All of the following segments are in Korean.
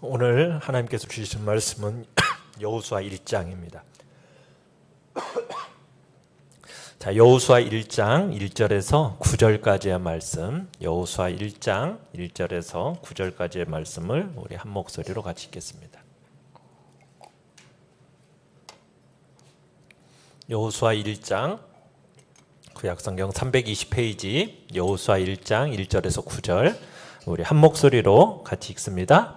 오늘 하나님께서 주신 말씀은 여호수아 1장입니다. 자, 여호수아 1장 1절에서 9절까지의 말씀, 여호수아 1장 1절에서 9절까지의 말씀을 우리 한 목소리로 같이 읽겠습니다. 여호수아 1장 구약성경 320페이지 여호수아 1장 1절에서 9절 우리 한 목소리로 같이 읽습니다.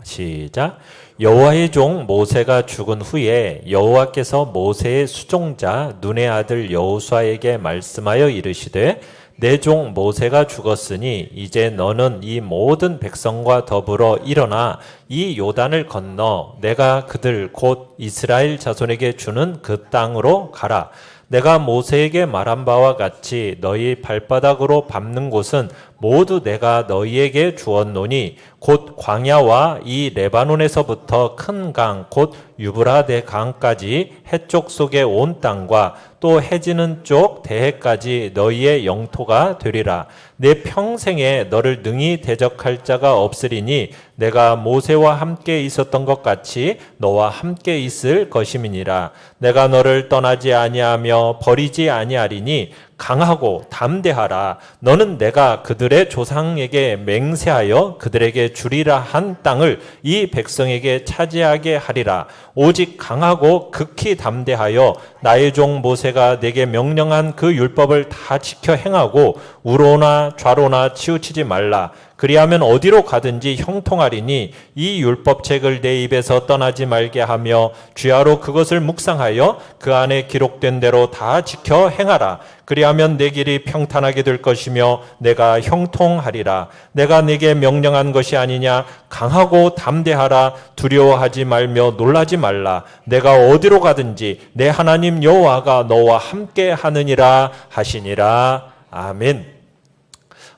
시작. 여호와의 종 모세가 죽은 후에 여호와께서 모세의 수종자 눈의 아들 여호수아에게 말씀하여 이르시되 내 종 모세가 죽었으니 이제 너는 이 모든 백성과 더불어 일어나 이 요단을 건너 내가 그들 곧 이스라엘 자손에게 주는 그 땅으로 가라. 내가 모세에게 말한 바와 같이 너희 발바닥으로 밟는 곳은 모두 내가 너희에게 주었노니 곧 광야와 이 레바논에서부터 큰 강 곧 유브라데 강까지 해쪽 속의 온 땅과 또 해지는 쪽 대해까지 너희의 영토가 되리라. 내 평생에 너를 능히 대적할 자가 없으리니 내가 모세와 함께 있었던 것 같이 너와 함께 있을 것임이니라. 내가 너를 떠나지 아니하며 버리지 아니하리니 강하고 담대하라. 너는 내가 그들의 조상에게 맹세하여 그들에게 주리라 한 땅을 이 백성에게 차지하게 하리라. 오직 강하고 극히 담대하여 나의 종 모세가 내게 명령한 그 율법을 다 지켜 행하고 우로나 좌로나 치우치지 말라. 그리하면 어디로 가든지 형통하리니 이 율법책을 내 입에서 떠나지 말게 하며 주야로 그것을 묵상하여 그 안에 기록된 대로 다 지켜 행하라. 그리하면 내 길이 평탄하게 될 것이며 내가 형통하리라. 내가 네게 명령한 것이 아니냐. 강하고 담대하라. 두려워하지 말며 놀라지 말라. 내가 어디로 가든지 내 하나님 여호와가 너와 함께 하느니라 하시니라. 아멘.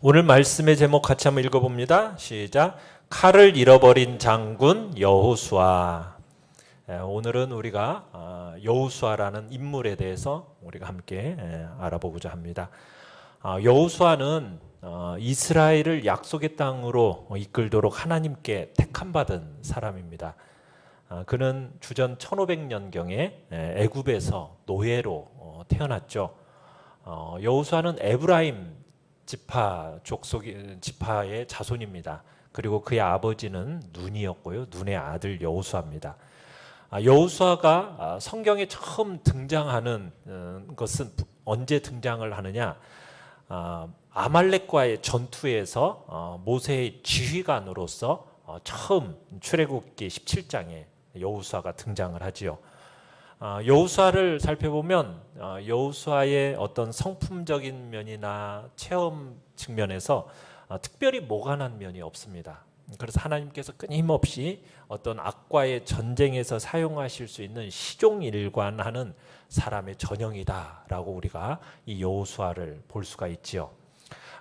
오늘 말씀의 제목 같이 한번 읽어봅니다. 시작. 칼을 잃어버린 장군 여호수아. 오늘은 우리가 여호수아라는 인물에 대해서 우리가 함께 알아보고자 합니다. 여호수아는 이스라엘을 약속의 땅으로 이끌도록 하나님께 택함받은 사람입니다. 그는 주전 1500년경에 애굽에서 노예로 태어났죠. 여호수아는 에브라임 지파의 자손입니다. 그리고 그의 아버지는 눈이었고요. 눈의 아들 여호수아입니다. 여호수아가 성경에 처음 등장하는 것은 언제 등장을 하느냐? 아말렉과의 전투에서 모세의 지휘관으로서 처음 출애굽기 17장에 여호수아가 등장을 하지요. 여호수아를 살펴보면 여호수아의 어떤 성품적인 면이나 체험 측면에서 특별히 모관한 면이 없습니다. 그래서 하나님께서 끊임없이 어떤 악과의 전쟁에서 사용하실 수 있는 시종일관하는 사람의 전형이다라고 우리가 이 여호수아를 볼 수가 있지요.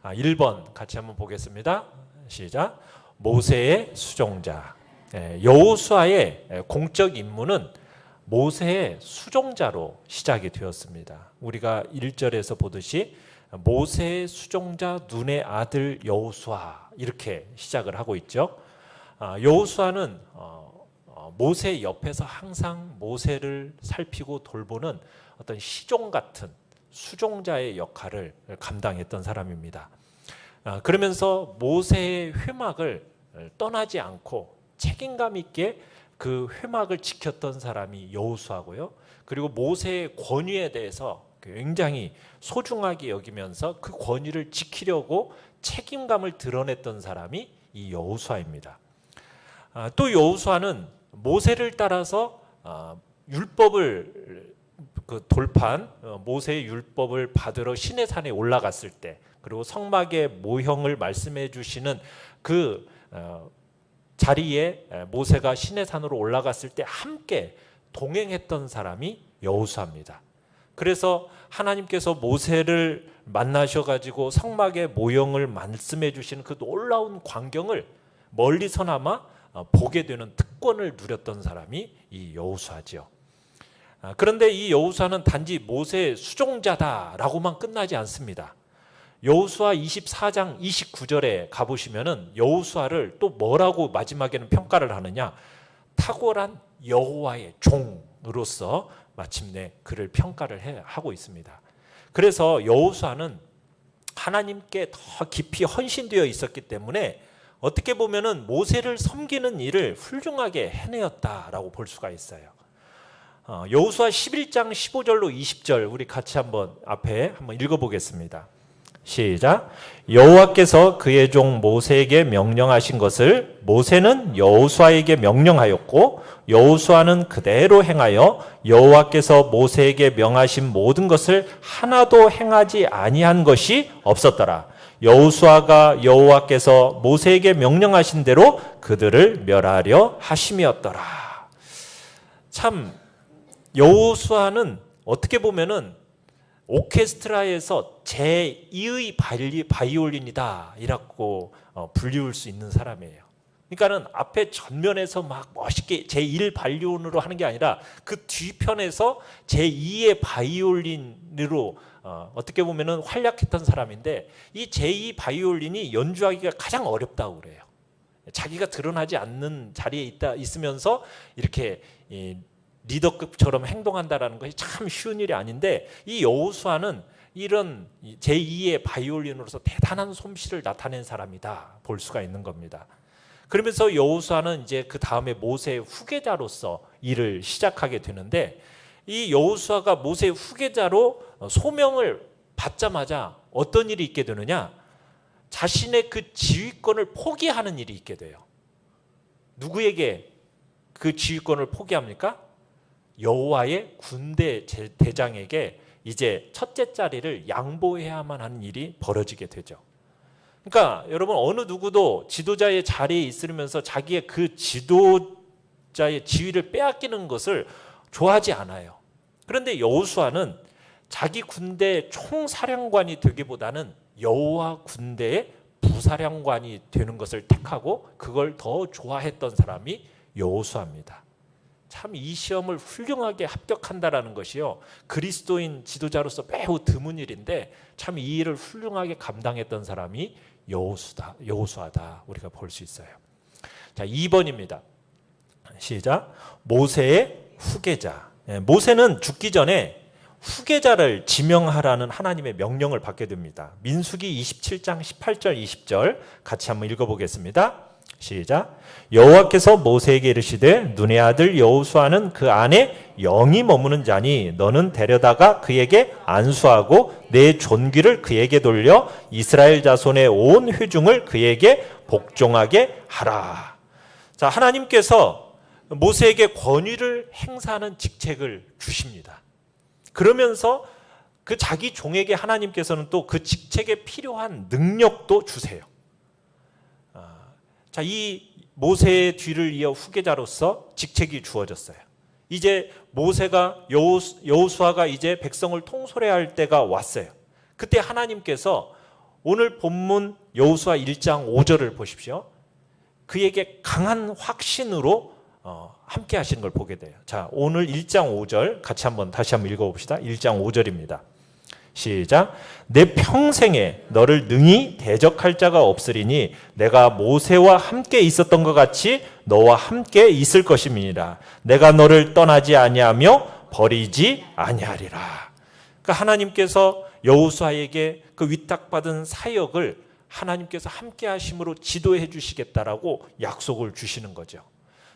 1번 같이 한번 보겠습니다. 시작. 모세의 수종자. 여호수아의 공적 임무는 모세의 수종자로 시작이 되었습니다. 우리가 1절에서 보듯이 모세의 수종자 눈의 아들 여호수아 이렇게 시작을 하고 있죠. 여호수아는 모세 옆에서 항상 모세를 살피고 돌보는 어떤 시종 같은 수종자의 역할을 감당했던 사람입니다. 그러면서 모세의 회막을 떠나지 않고 책임감 있게 그 회막을 지켰던 사람이 여호수아고요. 그리고 모세의 권위에 대해서 굉장히 소중하게 여기면서 그 권위를 지키려고 책임감을 드러냈던 사람이 이 여호수아입니다. 또 여호수아는 모세를 따라서 율법을 돌판 모세의 율법을 받으러 시내산에 올라갔을 때, 그리고 성막의 모형을 말씀해 주시는 그 자리에 모세가 시내산으로 올라갔을 때 함께 동행했던 사람이 여호수아입니다. 그래서 하나님께서 모세를 만나셔가지고 성막의 모형을 말씀해 주시는 그 놀라운 광경을 멀리서나마 보게 되는 특권을 누렸던 사람이 이 여호수아죠. 그런데 이 여호수아는 단지 모세의 수종자다라고만 끝나지 않습니다. 여호수아 24장 29절에 가보시면은 여호수아를 또 뭐라고 마지막에는 평가를 하느냐, 탁월한 여호와의 종으로서 마침내 그를 평가를 하고 있습니다. 그래서 여호수아는 하나님께 더 깊이 헌신되어 있었기 때문에 어떻게 보면은 모세를 섬기는 일을 훌륭하게 해내었다라고 볼 수가 있어요. 여호수아 11장 15절로 20절 우리 같이 앞에 한번 읽어보겠습니다. 시작. 여호와께서 그의 종 모세에게 명령하신 것을 모세는 여호수아에게 명령하였고 여호수아는 그대로 행하여 여호와께서 모세에게 명하신 모든 것을 하나도 행하지 아니한 것이 없었더라. 여호수아가 여호와께서 모세에게 명령하신 대로 그들을 멸하려 하심이었더라. 참 여호수아는 어떻게 보면은 오케스트라에서 제2의 바이올린이다 이라고 불리울 수 있는 사람이에요. 그러니까는 앞에 전면에서 막 멋있게 제1 바이올린으로 하는 게 아니라 그 뒤편에서 제2의 바이올린으로 어떻게 보면은 활약했던 사람인데, 이 제2 바이올린이 연주하기가 가장 어렵다고 그래요. 자기가 드러나지 않는 자리에 있으면서 이렇게 리더급처럼 행동한다라는 것이 참 쉬운 일이 아닌데, 이 여호수아는 이런 제2의 바이올린으로서 대단한 솜씨를 나타낸 사람이다 볼 수가 있는 겁니다. 그러면서 여호수아는 이제 그 다음에 모세의 후계자로서 일을 시작하게 되는데, 이 여호수아가 모세의 후계자로 소명을 받자마자 어떤 일이 있게 되느냐, 자신의 그 지휘권을 포기하는 일이 있게 돼요. 누구에게 그 지휘권을 포기합니까? 여호와의 군대 대장에게 이제 첫째 자리를 양보해야만 하는 일이 벌어지게 되죠. 그러니까 여러분, 어느 누구도 지도자의 자리에 있으면서 자기의 그 지도자의 지위를 빼앗기는 것을 좋아하지 않아요. 그런데 여호수아는 자기 군대 총사령관이 되기보다는 여호와 군대의 부사령관이 되는 것을 택하고 그걸 더 좋아했던 사람이 여호수아입니다. 참 이 시험을 훌륭하게 합격한다라는 것이요, 그리스도인 지도자로서 매우 드문 일인데 참 이 일을 훌륭하게 감당했던 사람이 여호수아다 우리가 볼 수 있어요. 자, 2번입니다. 시작. 모세의 후계자. 모세는 죽기 전에 후계자를 지명하라는 하나님의 명령을 받게 됩니다. 민수기 27장 18절 20절 같이 한번 읽어보겠습니다. 시작. 여호와께서 모세에게 이르시되 눈의 아들 여호수아는 그 안에 영이 머무는 자니 너는 데려다가 그에게 안수하고 내 존귀를 그에게 돌려 이스라엘 자손의 온 회중을 그에게 복종하게 하라. 자, 하나님께서 모세에게 권위를 행사하는 직책을 주십니다. 그러면서 그 자기 종에게 하나님께서는 또 그 직책에 필요한 능력도 주세요. 자, 이 모세의 뒤를 이어 후계자로서 직책이 주어졌어요. 이제 모세가 여호수아가 이제 백성을 통솔해야 할 때가 왔어요. 그때 하나님께서 오늘 본문 여호수아 1장 5절을 보십시오. 그에게 강한 확신으로 함께 하시는 걸 보게 돼요. 자, 오늘 1장 5절 같이 다시 한번 읽어봅시다. 1장 5절입니다. 시작. 내 평생에 너를 능히 대적할 자가 없으리니 내가 모세와 함께 있었던 것 같이 너와 함께 있을 것임이니라. 내가 너를 떠나지 아니하며 버리지 아니하리라. 그러니까 하나님께서 여호수아에게 그 위탁받은 사역을 하나님께서 함께 하심으로 지도해 주시겠다라고 약속을 주시는 거죠.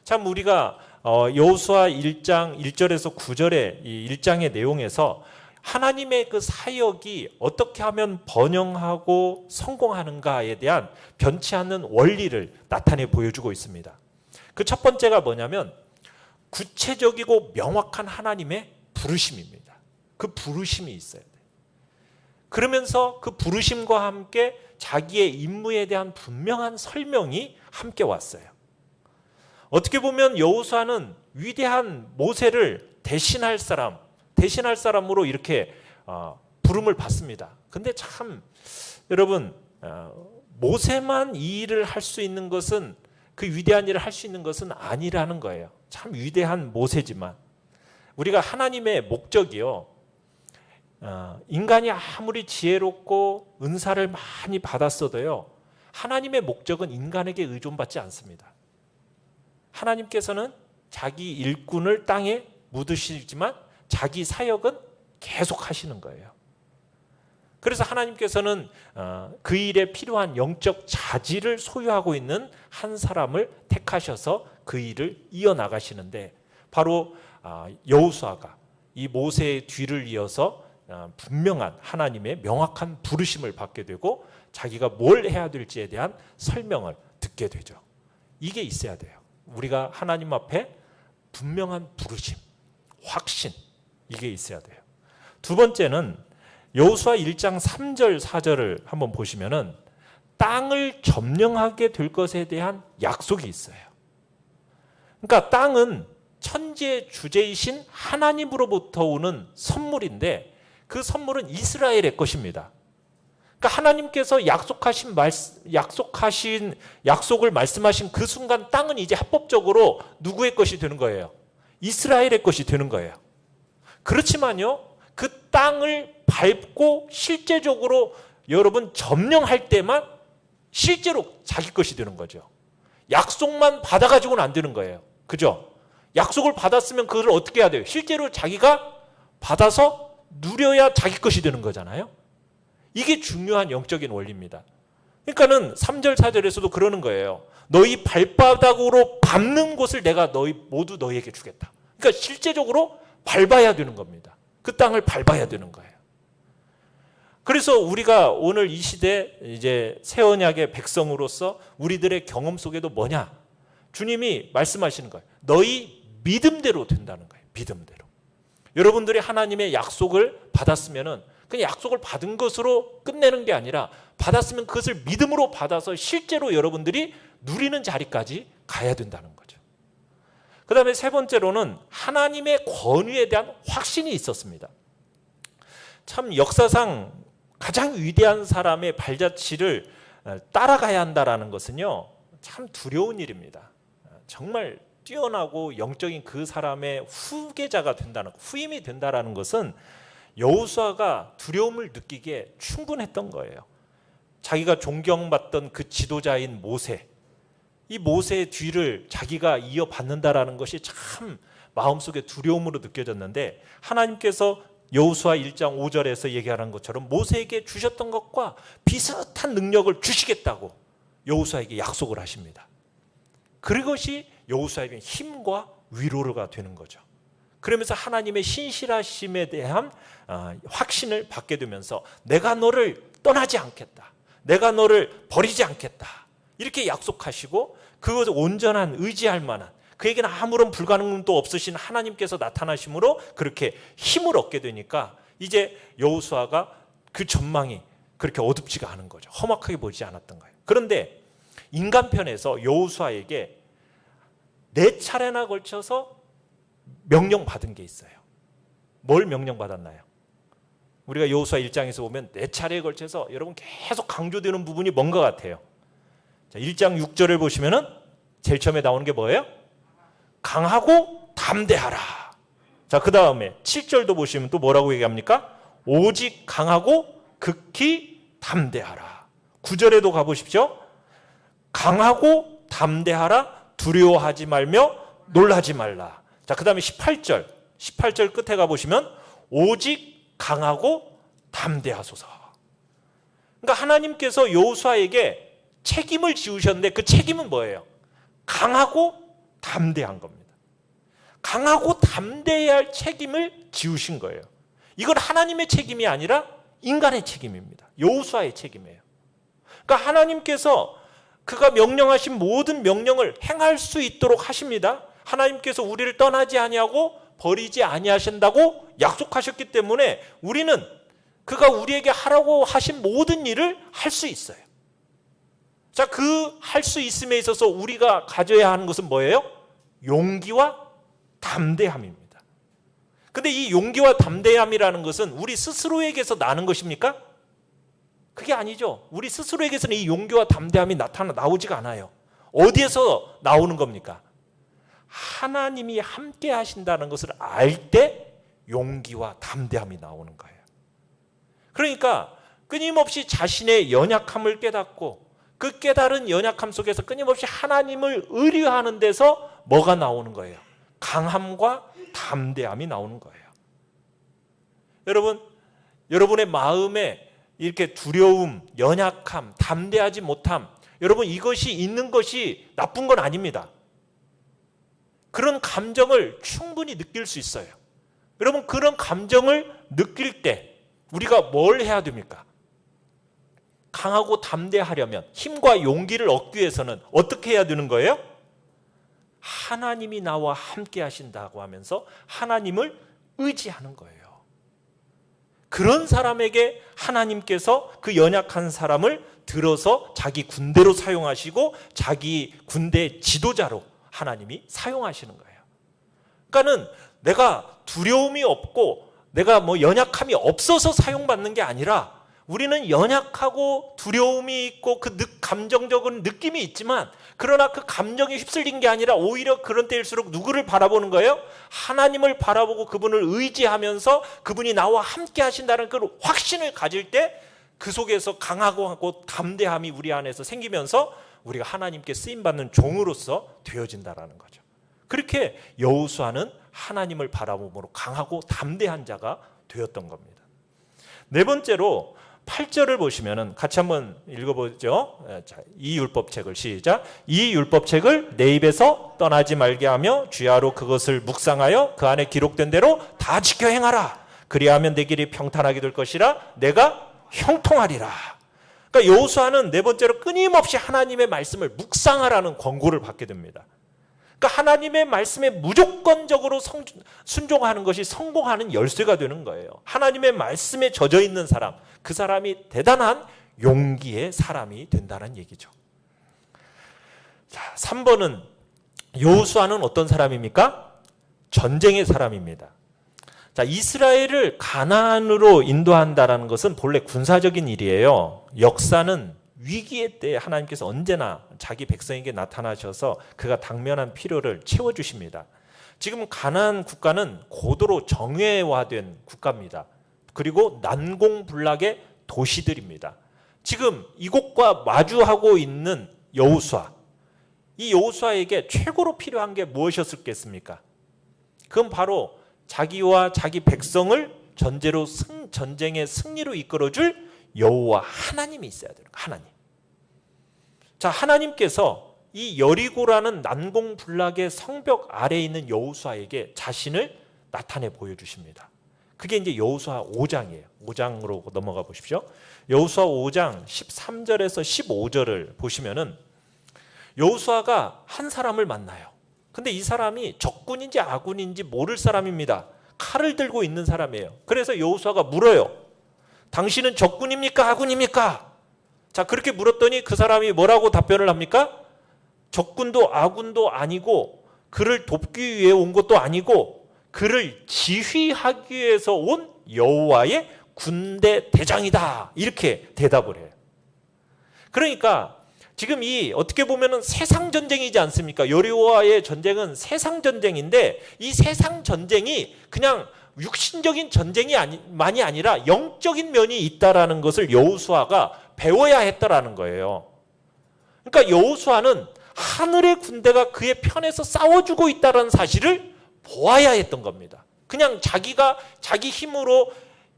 참 우리가 여호수아 1장 1절에서 9절의 이 1장의 내용에서 하나님의 그 사역이 어떻게 하면 번영하고 성공하는가에 대한 변치 않는 원리를 나타내 보여주고 있습니다. 그 첫 번째가 뭐냐면 구체적이고 명확한 하나님의 부르심입니다. 그 부르심이 있어야 돼요. 그러면서 그 부르심과 함께 자기의 임무에 대한 분명한 설명이 함께 왔어요. 어떻게 보면 여호수아는 위대한 모세를 대신할 사람으로 이렇게 부름을 받습니다. 근데 참 여러분, 모세만 이 일을 할 수 있는 것은, 그 위대한 일을 할 수 있는 것은 아니라는 거예요. 참 위대한 모세지만 우리가 하나님의 목적이요, 인간이 아무리 지혜롭고 은사를 많이 받았어도요, 하나님의 목적은 인간에게 의존받지 않습니다. 하나님께서는 자기 일꾼을 땅에 묻으시지만 자기 사역은 계속 하시는 거예요. 그래서 하나님께서는 그 일에 필요한 영적 자질을 소유하고 있는 한 사람을 택하셔서 그 일을 이어나가시는데, 바로 여호수아가 이 모세의 뒤를 이어서 분명한 하나님의 명확한 부르심을 받게 되고 자기가 뭘 해야 될지에 대한 설명을 듣게 되죠. 이게 있어야 돼요. 우리가 하나님 앞에 분명한 부르심, 확신, 이게 있어야 돼요. 두 번째는 여호수아 1장 3절 4절을 한번 보시면은 땅을 점령하게 될 것에 대한 약속이 있어요. 그러니까 땅은 천지의 주제이신 하나님으로부터 오는 선물인데 그 선물은 이스라엘의 것입니다. 그러니까 하나님께서 약속하신 약속을 말씀하신 그 순간 땅은 이제 합법적으로 누구의 것이 되는 거예요? 이스라엘의 것이 되는 거예요. 그렇지만요, 그 땅을 밟고 실제적으로 여러분 점령할 때만 실제로 자기 것이 되는 거죠. 약속만 받아가지고는 안 되는 거예요. 그죠? 약속을 받았으면 그걸 어떻게 해야 돼요? 실제로 자기가 받아서 누려야 자기 것이 되는 거잖아요. 이게 중요한 영적인 원리입니다. 그러니까는 3절 4절에서도 그러는 거예요. 너희 발바닥으로 밟는 곳을 내가 모두 너희에게 주겠다. 그러니까 실제적으로 밟아야 되는 겁니다. 그 땅을 밟아야 되는 거예요. 그래서 우리가 오늘 이 시대 이제 새 언약의 백성으로서 우리들의 경험 속에도 뭐냐? 주님이 말씀하시는 거예요. 너희 믿음대로 된다는 거예요. 믿음대로. 여러분들이 하나님의 약속을 받았으면은 그냥 약속을 받은 것으로 끝내는 게 아니라 받았으면 그것을 믿음으로 받아서 실제로 여러분들이 누리는 자리까지 가야 된다는 거죠. 그 다음에 세 번째로는 하나님의 권위에 대한 확신이 있었습니다. 참 역사상 가장 위대한 사람의 발자취를 따라가야 한다는 것은요, 참 두려운 일입니다. 정말 뛰어나고 영적인 그 사람의 후계자가 된다는, 후임이 된다는 것은 여호수아가 두려움을 느끼기에 충분했던 거예요. 자기가 존경받던 그 지도자인 모세, 이 모세의 뒤를 자기가 이어받는다라는 것이 참 마음속에 두려움으로 느껴졌는데, 하나님께서 여호수아 1장 5절에서 얘기하는 것처럼 모세에게 주셨던 것과 비슷한 능력을 주시겠다고 여호수아에게 약속을 하십니다. 그것이 여호수아에게 힘과 위로가 되는 거죠. 그러면서 하나님의 신실하심에 대한 확신을 받게 되면서 내가 너를 떠나지 않겠다, 내가 너를 버리지 않겠다, 이렇게 약속하시고 그것을 온전한 의지할 만한, 그에게는 아무런 불가능도 없으신 하나님께서 나타나심으로 그렇게 힘을 얻게 되니까 이제 여호수아가 그 전망이 그렇게 어둡지가 않은 거죠. 험악하게 보이지 않았던 거예요. 그런데 인간편에서 여호수아에게 4차례나 걸쳐서 명령받은 게 있어요. 뭘 명령받았나요? 우리가 여호수아 1장에서 보면 4차례에 걸쳐서 여러분 계속 강조되는 부분이 뭔 것 같아요? 자, 1장 6절을 보시면은 제일 처음에 나오는 게 뭐예요? 강하고 담대하라. 자, 그 다음에 7절도 보시면 또 뭐라고 얘기합니까? 오직 강하고 극히 담대하라. 9절에도 가보십시오. 강하고 담대하라. 두려워하지 말며 놀라지 말라. 자, 그 다음에 18절 끝에 가보시면 오직 강하고 담대하소서. 그러니까 하나님께서 여호수아에게 책임을 지우셨는데 그 책임은 뭐예요? 강하고 담대한 겁니다. 강하고 담대해야 할 책임을 지우신 거예요. 이건 하나님의 책임이 아니라 인간의 책임입니다. 여호수아의 책임이에요. 그러니까 하나님께서 그가 명령하신 모든 명령을 행할 수 있도록 하십니다. 하나님께서 우리를 떠나지 아니하고 버리지 아니하신다고 약속하셨기 때문에 우리는 그가 우리에게 하라고 하신 모든 일을 할 수 있어요. 자, 그 할 수 있음에 있어서 우리가 가져야 하는 것은 뭐예요? 용기와 담대함입니다. 근데 이 용기와 담대함이라는 것은 우리 스스로에게서 나는 것입니까? 그게 아니죠. 우리 스스로에게서는 이 용기와 담대함이 나오지가 않아요. 어디에서 나오는 겁니까? 하나님이 함께 하신다는 것을 알 때 용기와 담대함이 나오는 거예요. 그러니까 끊임없이 자신의 연약함을 깨닫고 그 깨달은 연약함 속에서 끊임없이 하나님을 의뢰하는 데서 뭐가 나오는 거예요? 강함과 담대함이 나오는 거예요. 여러분, 여러분의 마음에 이렇게 두려움, 연약함, 담대하지 못함, 여러분 이것이 있는 것이 나쁜 건 아닙니다. 그런 감정을 충분히 느낄 수 있어요. 여러분 그런 감정을 느낄 때 우리가 뭘 해야 됩니까? 강하고 담대하려면 힘과 용기를 얻기 위해서는 어떻게 해야 되는 거예요? 하나님이 나와 함께 하신다고 하면서 하나님을 의지하는 거예요. 그런 사람에게 하나님께서 그 연약한 사람을 들어서 자기 군대로 사용하시고 자기 군대 지도자로 하나님이 사용하시는 거예요. 그러니까는 내가 두려움이 없고 내가 연약함이 없어서 사용받는 게 아니라 우리는 연약하고 두려움이 있고 그 감정적인 느낌이 있지만 그러나 그 감정에 휩쓸린 게 아니라 오히려 그런 때일수록 누구를 바라보는 거예요? 하나님을 바라보고 그분을 의지하면서 그분이 나와 함께 하신다는 그 확신을 가질 때 그 속에서 강하고 담대함이 우리 안에서 생기면서 우리가 하나님께 쓰임받는 종으로서 되어진다는 거죠. 그렇게 여호수아는 하나님을 바라봄으로 강하고 담대한 자가 되었던 겁니다. 네 번째로 8절을 보시면은 같이 한번 읽어보죠. 자, 이 율법책을 시작. 이 율법책을 내 입에서 떠나지 말게 하며 주야로 그것을 묵상하여 그 안에 기록된 대로 다 지켜 행하라. 그리하면 내 길이 평탄하게 될 것이라 내가 형통하리라. 그러니까 여호수아는 네 번째로 끊임없이 하나님의 말씀을 묵상하라는 권고를 받게 됩니다. 그러니까 하나님의 말씀에 무조건적으로 순종하는 것이 성공하는 열쇠가 되는 거예요. 하나님의 말씀에 젖어 있는 사람, 그 사람이 대단한 용기의 사람이 된다는 얘기죠. 자, 3번은 여호수아는 어떤 사람입니까? 전쟁의 사람입니다. 자, 이스라엘을 가나안으로 인도한다는 것은 본래 군사적인 일이에요. 역사는 위기의 때에 하나님께서 언제나 자기 백성에게 나타나셔서 그가 당면한 필요를 채워주십니다. 지금 가나안 국가는 고도로 정예화된 국가입니다. 그리고 난공불락의 도시들입니다. 지금 이곳과 마주하고 있는 여호수아, 이 여호수아에게 최고로 필요한 게 무엇이었겠습니까? 그건 바로 자기와 자기 백성을 전쟁의 승리로 이끌어줄 여호와 하나님이 있어야 되는 거예요. 하나님. 자, 하나님께서 이 여리고라는 난공불락의 성벽 아래에 있는 여호수아에게 자신을 나타내 보여주십니다. 그게 이제 여호수아 5장이에요. 5장으로 넘어가 보십시오. 여호수아 5장 13절에서 15절을 보시면은 여호수아가 한 사람을 만나요. 근데 이 사람이 적군인지 아군인지 모를 사람입니다. 칼을 들고 있는 사람이에요. 그래서 여호수아가 물어요. 당신은 적군입니까? 아군입니까? 자, 그렇게 물었더니 그 사람이 뭐라고 답변을 합니까? 적군도 아군도 아니고 그를 돕기 위해 온 것도 아니고 그를 지휘하기 위해서 온 여호와의 군대 대장이다. 이렇게 대답을 해요. 그러니까 지금 이 어떻게 보면은 세상 전쟁이지 않습니까? 여리고와의 전쟁은 세상 전쟁인데 이 세상 전쟁이 그냥 육신적인 전쟁만이 아니라 영적인 면이 있다라는 것을 여호수아가 배워야 했다라는 거예요. 그러니까 여호수아는 하늘의 군대가 그의 편에서 싸워주고 있다는 사실을 보아야 했던 겁니다. 그냥 자기가 자기 힘으로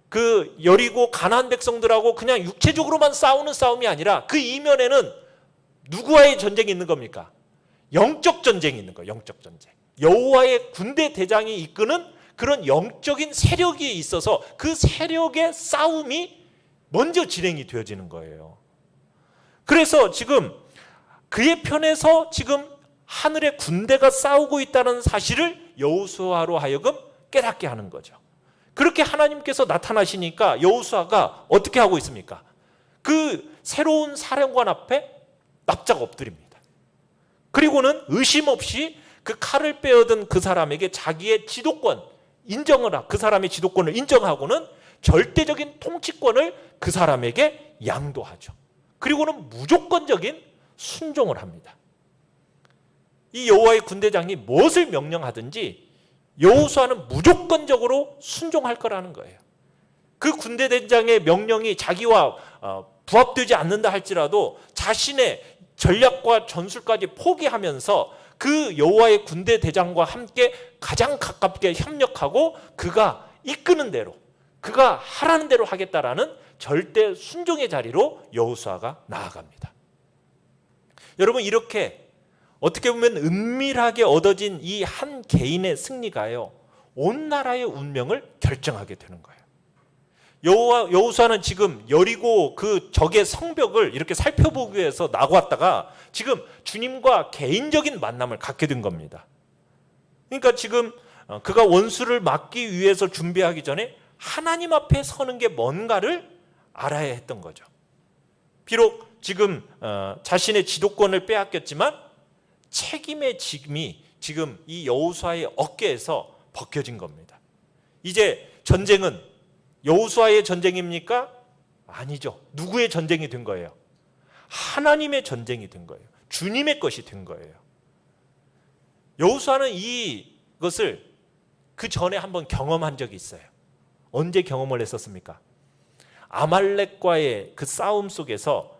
그 여리고 가나안 백성들하고 그냥 육체적으로만 싸우는 싸움이 아니라 그 이면에는 누구와의 전쟁이 있는 겁니까? 영적 전쟁이 있는 거예요. 영적 전쟁. 여호와의 군대 대장이 이끄는 그런 영적인 세력이 있어서 그 세력의 싸움이 먼저 진행이 되어지는 거예요. 그래서 지금 그의 편에서 지금 하늘의 군대가 싸우고 있다는 사실을 여호수아로 하여금 깨닫게 하는 거죠. 그렇게 하나님께서 나타나시니까 여호수아가 어떻게 하고 있습니까? 그 새로운 사령관 앞에 납작 엎드립니다. 그리고는 의심 없이 그 칼을 빼앗은 그 사람에게 자기의 지도권 인정을 그 사람의 지도권을 인정하고는 절대적인 통치권을 그 사람에게 양도하죠. 그리고는 무조건적인 순종을 합니다. 이 여호와의 군대장이 무엇을 명령하든지 여호수아는 무조건적으로 순종할 거라는 거예요. 그 군대 대장의 명령이 자기와 부합되지 않는다 할지라도 자신의 전략과 전술까지 포기하면서 그 여호와의 군대 대장과 함께 가장 가깝게 협력하고 그가 이끄는 대로, 그가 하라는 대로 하겠다라는 절대 순종의 자리로 여호수아가 나아갑니다. 여러분, 이렇게 어떻게 보면 은밀하게 얻어진 이 한 개인의 승리가요, 온 나라의 운명을 결정하게 되는 거예요. 여호수아는 지금 여리고 그 적의 성벽을 이렇게 살펴보기 위해서 나왔다가 지금 주님과 개인적인 만남을 갖게 된 겁니다. 그러니까 지금 그가 원수를 막기 위해서 준비하기 전에 하나님 앞에 서는 게 뭔가를 알아야 했던 거죠. 비록 지금 자신의 지도권을 빼앗겼지만 책임의 짐이 지금 이 여호수아의 어깨에서 벗겨진 겁니다. 이제 전쟁은 여호수아의 전쟁입니까? 아니죠. 누구의 전쟁이 된 거예요? 하나님의 전쟁이 된 거예요. 주님의 것이 된 거예요. 여호수아는 이것을 그 전에 한번 경험한 적이 있어요. 언제 경험을 했었습니까? 아말렉과의 그 싸움 속에서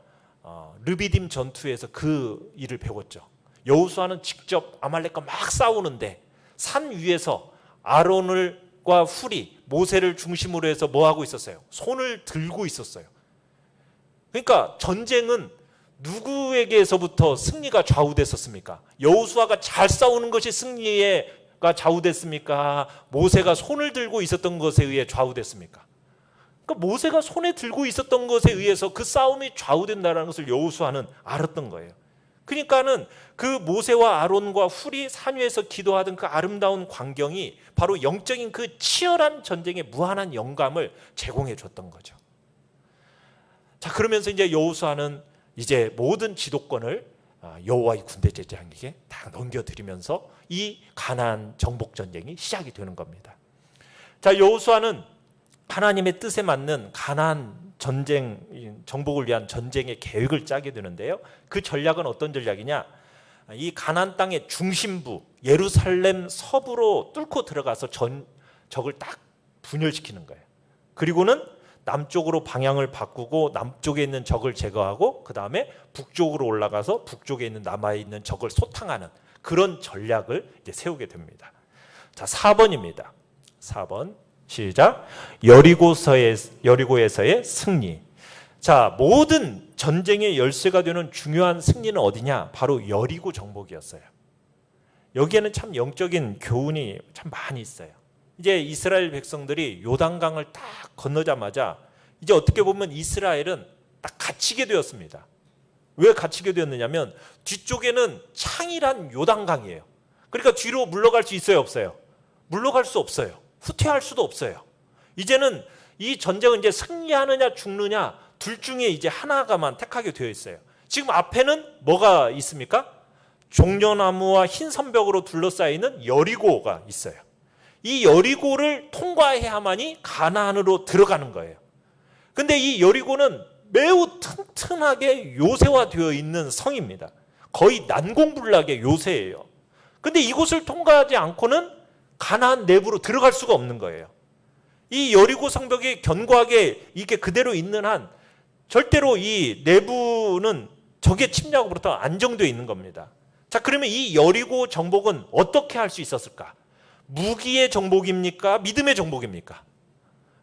르비딤 전투에서 그 일을 배웠죠. 여호수아는 직접 아말렉과 막 싸우는데 산 위에서 아론과 훌이 모세를 중심으로 해서 뭐 하고 있었어요? 손을 들고 있었어요. 그러니까 전쟁은 누구에게서부터 승리가 좌우됐었습니까? 여호수아가 잘 싸우는 것이 승리가 좌우됐습니까? 모세가 손을 들고 있었던 것에 의해 좌우됐습니까? 그러니까 모세가 손에 들고 있었던 것에 의해서 그 싸움이 좌우된다는 것을 여호수아는 알았던 거예요. 그러니까는 그 모세와 아론과 훌이 산 위에서 기도하던 그 아름다운 광경이 바로 영적인 그 치열한 전쟁의 무한한 영감을 제공해 줬던 거죠. 자, 그러면서 이제 여호수아는 이제 모든 지도권을 여호와의 군대 제장에게 다 넘겨드리면서 이 가나안 정복 전쟁이 시작이 되는 겁니다. 자, 여호수아는 하나님의 뜻에 맞는 가나안 전쟁 정복을 위한 전쟁의 계획을 짜게 되는데요. 그 전략은 어떤 전략이냐? 이 가나안 땅의 중심부 예루살렘 서부로 뚫고 들어가서 적을 딱 분열시키는 거예요. 그리고는 남쪽으로 방향을 바꾸고 남쪽에 있는 적을 제거하고 그 다음에 북쪽으로 올라가서 북쪽에 있는 남아있는 적을 소탕하는 그런 전략을 이제 세우게 됩니다. 자, 4번입니다. 4번 시작. 여리고에서의 승리. 자, 모든 전쟁의 열쇠가 되는 중요한 승리는 어디냐? 바로 여리고 정복이었어요. 여기에는 참 영적인 교훈이 참 많이 있어요. 이제 이스라엘 백성들이 요단강을 딱 건너자마자 이제 어떻게 보면 이스라엘은 딱 갇히게 되었습니다. 왜 갇히게 되었느냐면 뒤쪽에는 창이란 요단강이에요. 그러니까 뒤로 물러갈 수 있어요, 없어요? 물러갈 수 없어요. 후퇴할 수도 없어요. 이제는 이 전쟁은 이제 승리하느냐 죽느냐 둘 중에 이제 하나가만 택하게 되어 있어요. 지금 앞에는 뭐가 있습니까? 종려나무와 흰 선벽으로 둘러싸이는 여리고가 있어요. 이 여리고를 통과해야만이 가나안으로 들어가는 거예요. 근데 이 여리고는 매우 튼튼하게 요새화되어 있는 성입니다. 거의 난공불락의 요새예요. 근데 이곳을 통과하지 않고는 가나안 내부로 들어갈 수가 없는 거예요. 이 여리고 성벽이 견고하게 이게 그대로 있는 한 절대로 이 내부는 적의 침략으로부터 안정되어 있는 겁니다. 자, 그러면 이 여리고 정복은 어떻게 할 수 있었을까? 무기의 정복입니까? 믿음의 정복입니까?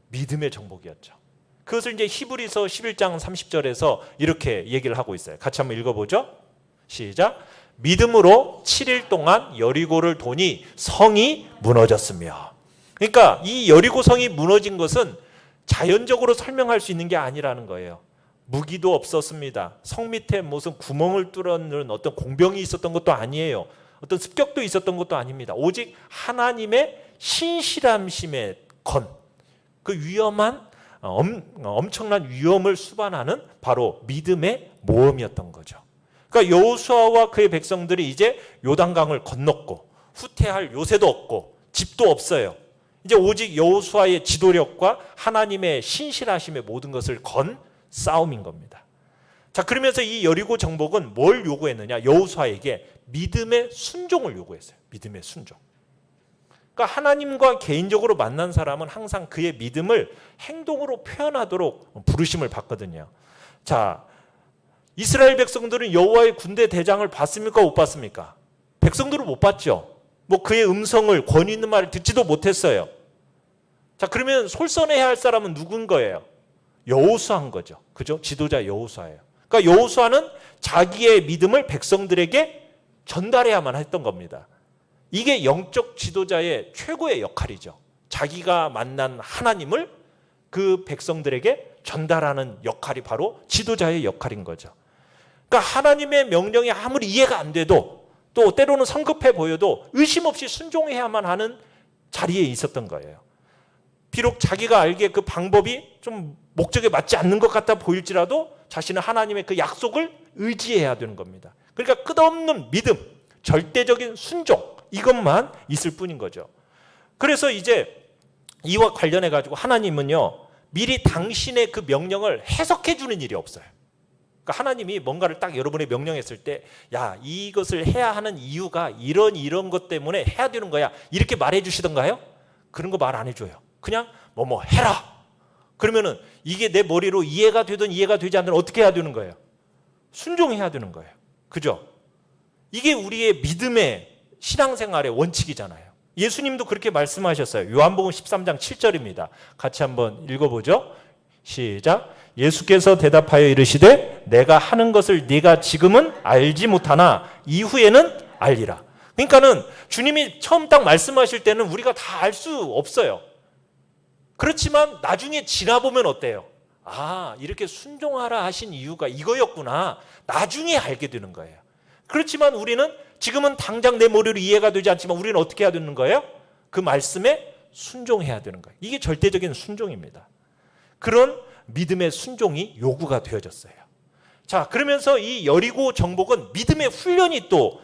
믿음의 정복이었죠. 그것을 이제 히브리서 11장 30절에서 이렇게 얘기를 하고 있어요. 같이 한번 읽어보죠. 시작. 믿음으로 7일 동안 여리고를 도니 성이 무너졌으며. 그러니까 이 여리고 성이 무너진 것은 자연적으로 설명할 수 있는 게 아니라는 거예요. 무기도 없었습니다. 성 밑에 무슨 구멍을 뚫어놓은 어떤 공병이 있었던 것도 아니에요. 어떤 습격도 있었던 것도 아닙니다. 오직 하나님의 신실함심의 건, 그 위험한 엄청난 위험을 수반하는 바로 믿음의 모험이었던 거죠. 그러니까 여호수아와 그의 백성들이 이제 요단강을 건넜고 후퇴할 요새도 없고 집도 없어요. 이제 오직 여호수아의 지도력과 하나님의 신실하심의 모든 것을 건 싸움인 겁니다. 자, 그러면서 이 여리고 정복은 뭘 요구했느냐? 여호수아에게 믿음의 순종을 요구했어요. 믿음의 순종. 그러니까 하나님과 개인적으로 만난 사람은 항상 그의 믿음을 행동으로 표현하도록 부르심을 받거든요. 자, 이스라엘 백성들은 여호와의 군대 대장을 봤습니까? 못 봤습니까? 백성들은 못 봤죠. 뭐 그의 음성을, 권위 있는 말을 듣지도 못했어요. 자, 그러면 솔선해야 할 사람은 누군 거예요? 여호수아인 거죠. 그죠? 지도자 여호수아예요. 그러니까 여호수아는 자기의 믿음을 백성들에게 전달해야만 했던 겁니다. 이게 영적 지도자의 최고의 역할이죠. 자기가 만난 하나님을 그 백성들에게 전달하는 역할이 바로 지도자의 역할인 거죠. 그러니까 하나님의 명령이 아무리 이해가 안 돼도 또 때로는 성급해 보여도 의심 없이 순종해야만 하는 자리에 있었던 거예요. 비록 자기가 알기에 그 방법이 좀 목적에 맞지 않는 것 같아 보일지라도 자신은 하나님의 그 약속을 의지해야 되는 겁니다. 그러니까 끝없는 믿음, 절대적인 순종, 이것만 있을 뿐인 거죠. 그래서 이제 이와 관련해 가지고 하나님은요, 미리 당신의 그 명령을 해석해 주는 일이 없어요. 그러니까 하나님이 뭔가를 딱 여러분에 명령했을 때, 야, 이것을 해야 하는 이유가 이런 것 때문에 해야 되는 거야, 이렇게 말해 주시던가요? 그런 거 말 안 해줘요. 그냥 뭐뭐 해라. 그러면은 이게 내 머리로 이해가 되든 이해가 되지 않든 어떻게 해야 되는 거예요? 순종해야 되는 거예요. 그죠? 이게 우리의 믿음의 신앙생활의 원칙이잖아요. 예수님도 그렇게 말씀하셨어요. 요한복음 13장 7절입니다. 같이 한번 읽어보죠. 시작. 예수께서 대답하여 이르시되 내가 하는 것을 네가 지금은 알지 못하나 이후에는 알리라. 그러니까는 주님이 처음 딱 말씀하실 때는 우리가 다 알 수 없어요. 그렇지만 나중에 지나보면 어때요? 아, 이렇게 순종하라 하신 이유가 이거였구나. 나중에 알게 되는 거예요. 그렇지만 우리는 지금은 당장 내 머리로 이해가 되지 않지만 우리는 어떻게 해야 되는 거예요? 그 말씀에 순종해야 되는 거예요. 이게 절대적인 순종입니다. 그런 믿음의 순종이 요구가 되어졌어요. 자, 그러면서 이 여리고 정복은 믿음의 훈련이 또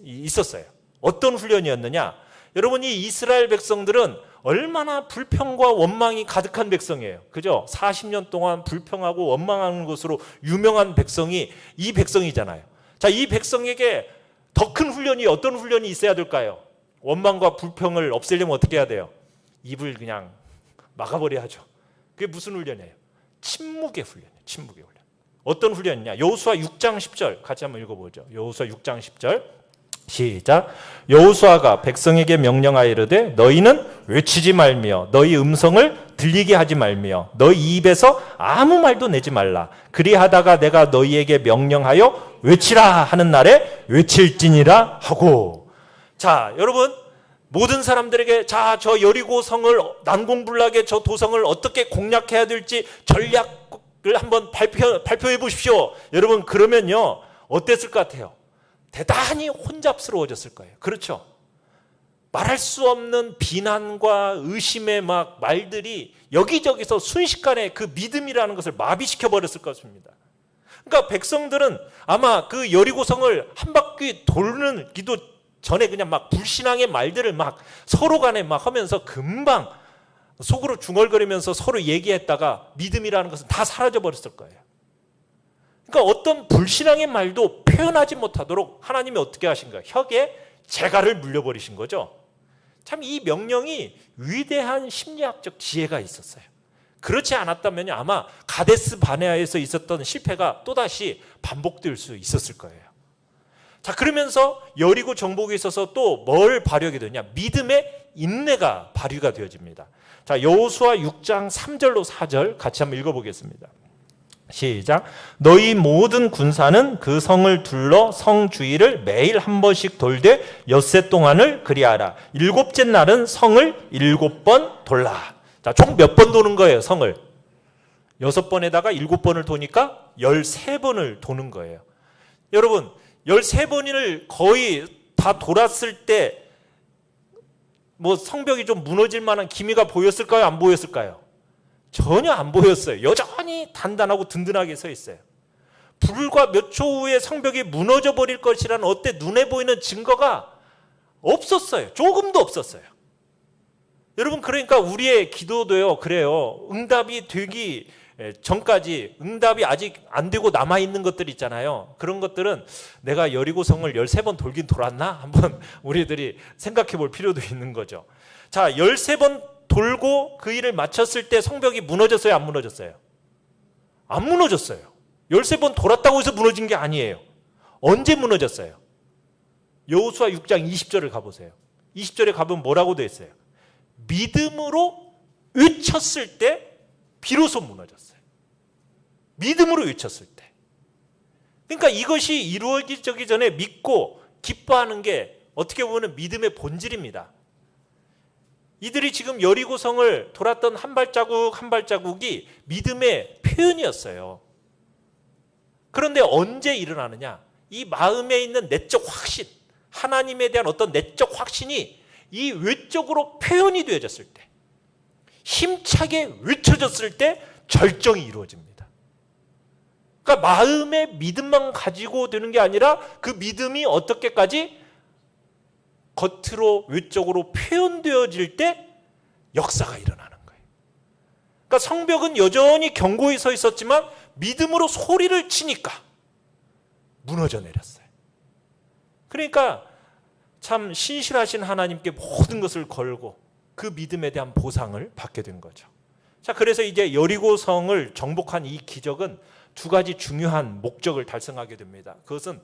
있었어요. 어떤 훈련이었느냐? 여러분, 이 이스라엘 백성들은 얼마나 불평과 원망이 가득한 백성이에요. 그죠? 40년 동안 불평하고 원망하는 것으로 유명한 백성이 이 백성이잖아요. 자, 이 백성에게 더 큰 훈련이 어떤 훈련이 있어야 될까요? 원망과 불평을 없애려면 어떻게 해야 돼요? 입을 그냥 막아버려야죠. 그게 무슨 훈련이에요? 침묵의 훈련이에요. 침묵의 훈련. 어떤 훈련이냐? 여호수아 6장 10절 같이 한번 읽어보죠. 여호수아 6장 10절 시작. 여호수아가 백성에게 명령하여 이르되 너희는 외치지 말며 너희 음성을 들리게 하지 말며 너희 입에서 아무 말도 내지 말라. 그리하다가 내가 너희에게 명령하여 외치라 하는 날에 외칠지니라 하고. 자, 여러분, 모든 사람들에게 자, 저 여리고 성을 난공불락의 저 도성을 어떻게 공략해야 될지 전략을 한번 발표해 보십시오. 여러분, 그러면요 어땠을 것 같아요? 대단히 혼잡스러워졌을 거예요. 그렇죠? 말할 수 없는 비난과 의심의 막 말들이 여기저기서 순식간에 그 믿음이라는 것을 마비시켜 버렸을 것입니다. 그러니까 백성들은 아마 그 여리고성을 한 바퀴 돌는 기도 전에 그냥 막 불신앙의 말들을 막 서로 간에 막 하면서 금방 속으로 중얼거리면서 서로 얘기했다가 믿음이라는 것은 다 사라져 버렸을 거예요. 그러니까 어떤 불신앙의 말도 표현하지 못하도록 하나님이 어떻게 하신가요? 혁에 재갈을 물려버리신 거죠. 참 이 명령이 위대한 심리학적 지혜가 있었어요. 그렇지 않았다면 아마 가데스 바네아에서 있었던 실패가 또다시 반복될 수 있었을 거예요. 자, 그러면서 여리고 정복에 있어서 또 뭘 발휘하게 되냐? 믿음의 인내가 발휘가 되어집니다. 자, 여호수아 6장 3절로 4절 같이 한번 읽어보겠습니다. 시작. 너희 모든 군사는 그 성을 둘러 성 주위를 매일 한 번씩 돌되 엿새 동안을 그리하라. 일곱째 날은 성을 7번 돌라. 자, 총 몇 번 도는 거예요, 성을? 6번에다가 7번을 도니까 13번을 도는 거예요. 여러분, 13번을 거의 다 돌았을 때 뭐 성벽이 좀 무너질 만한 기미가 보였을까요? 안 보였을까요? 전혀 안 보였어요. 여전히 단단하고 든든하게 서 있어요. 불과 몇 초 후에 성벽이 무너져 버릴 것이라는 어때 눈에 보이는 증거가 없었어요. 조금도 없었어요. 여러분, 그러니까 우리의 기도도요, 그래요. 응답이 되기 전까지 응답이 아직 안 되고 남아있는 것들 있잖아요. 그런 것들은 내가 여리고성을 13번 돌긴 돌았나? 한번 우리들이 생각해 볼 필요도 있는 거죠. 자, 13번 돌고 그 일을 마쳤을 때 성벽이 무너졌어요? 안 무너졌어요? 안 무너졌어요. 13번 돌았다고 해서 무너진 게 아니에요. 언제 무너졌어요? 여호수아 6장 20절을 가보세요. 20절에 가보면 뭐라고 되어 있어요? 믿음으로 외쳤을 때 비로소 무너졌어요. 믿음으로 외쳤을 때. 그러니까 이것이 이루어지기 전에 믿고 기뻐하는 게 어떻게 보면 믿음의 본질입니다. 이들이 지금 여리고성을 돌았던 한 발자국 한 발자국이 믿음의 표현이었어요. 그런데 언제 일어나느냐? 이 마음에 있는 내적 확신, 하나님에 대한 어떤 내적 확신이 이 외적으로 표현이 되어졌을 때, 힘차게 외쳐졌을 때 절정이 이루어집니다. 그러니까 마음의 믿음만 가지고 되는 게 아니라 그 믿음이 어떻게까지 겉으로 외적으로 표현되어질 때 역사가 일어나는 거예요. 그러니까 성벽은 여전히 견고히 서 있었지만 믿음으로 소리를 치니까 무너져 내렸어요. 그러니까 참 신실하신 하나님께 모든 것을 걸고 그 믿음에 대한 보상을 받게 된 거죠. 자, 그래서 이제 여리고성을 정복한 이 기적은 두 가지 중요한 목적을 달성하게 됩니다. 그것은